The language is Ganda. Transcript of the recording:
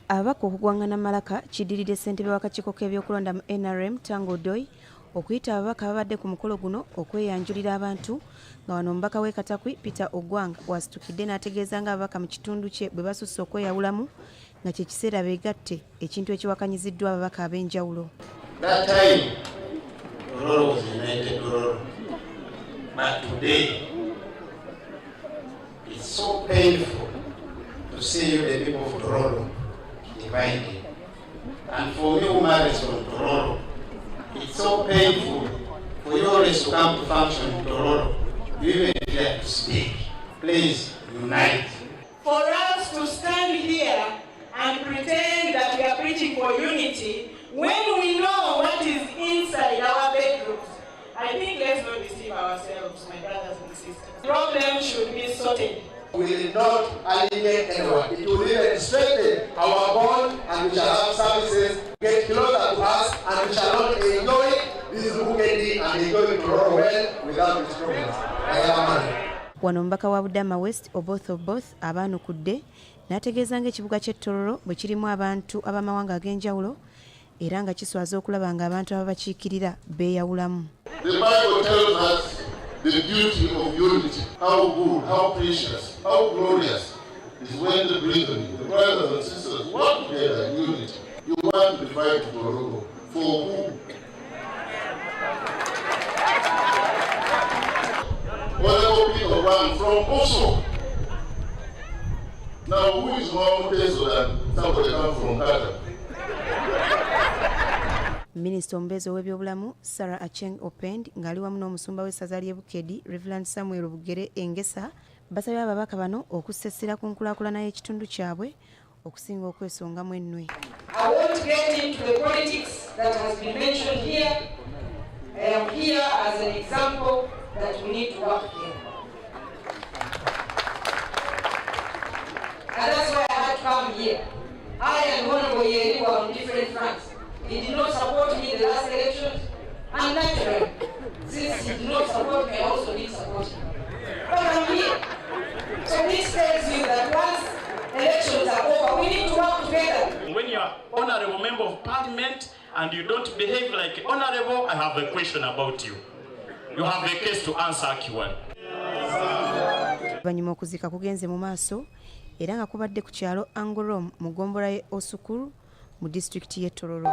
Ababaka okugwangana Malaka kiddiridde ssentebe w'akakiiko k'ebyokulonda mu NRM Tango Doi okuyita ababaka ababadde ku mukolo guno okweyanjulira abantu nga wano omubaka w'e Katakwi Peter Ogwanga wasitukidde n'ategeeza ng'ababaka mu kitundu kye bwe basusse okweyawulamu nga kye kiseera beegatte ekintu ekiwakanyiziddwa ababaka ab'enjawulo. That time, Tororo was united Tororo. But today, it's so painful to see you, the people of Tororo, divided. And for me who marries from Tororo, it's so painful for you always to come to function in Tororo. You even fear to speak. Please unite. For us to stand here and pretend that we are preaching for unity when we know what is inside our bedrooms, I think let's not deceive ourselves, my brothers and sisters. Problems should be sorted. We will not alienate anyone. It will even strengthen our bond, and we shall have services get closer to us, and we shall not enjoy this weekend and enjoy Tororo well without these problems. Wano omubaka wa Budama West Oboth abaanukudde n'ategeeza ng'ekibuga ky'e Tororo bwe kirimu abantu ab'amawanga ag'enjawulo era nga kiswaza okulaba ng'abantu ababakiikirira beeyawulamu. The Bible tells us the beauty of unity, how good, how precious, how glorious is when the brethren, the brothers and sisters work together in unity. You want to divide Tororo for who? Whatever people run from also. Now who is more Teso than somebody come from Qatar? Minisita omubeezi ow'ebyobulamu Sarah Acheng Opend ng'ali wamu n'omusumba w'essaza ly'e Bukedi Reverend Samuel Bugere Engesa basabye ababaka bano okussessira ku nkulaakulana y'ekitundu kyabwe okusinga okwesongamu ennwe. I won't get into the politics that has been mentioned here. I am here as an example that we need to work together. And that's why I had to come here. I and Honorable Yeri were on different fronts. He did not support me in the last elections, and naturally, since he did not support me, I also didn't support him. But I'm here. So this tells you that once elections are over, we need to work together. When you are honorable member of parliament and you don't behave like honorable, I have a question about you. You have a case to answer, Akiwan. Banyuma okuzika kugenze mu maaso era nga kubadde ku kyalo Angorom mu ggombolola y'e Osukuru mu disitulikiti y'e Tororo.